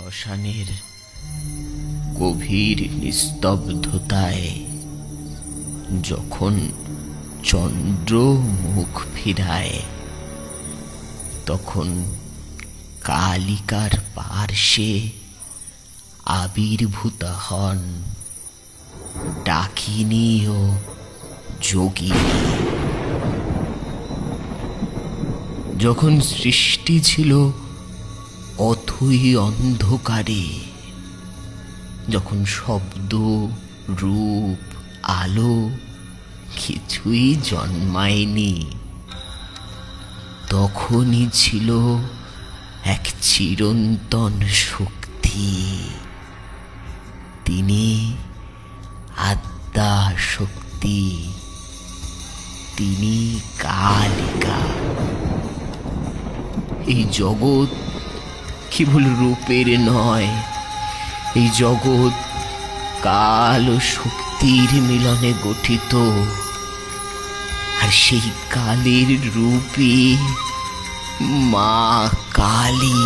শ্মশানের গভীর নিস্তব্ধতায় যখন চন্দ্র মুখ ফিরায়, তখন কালিকার পার্শ্বে আবির্ভূত হন ডাকিনী ও যোগিনী। যখন সৃষ্টি ছিল অথই অন্ধকারে, যখন শব্দ, রূপ, আলো কিছুই জন্মায়নি, তখনই ছিল এক চিরন্তন শক্তি। তিনি আদ্যা শক্তি, তিনি কালিকা। এই জগৎ কেবল রূপের নয়, এই জগৎ কাল ও শক্তির মিলনে গঠিত। আর সেই কালের রূপই মা কালী।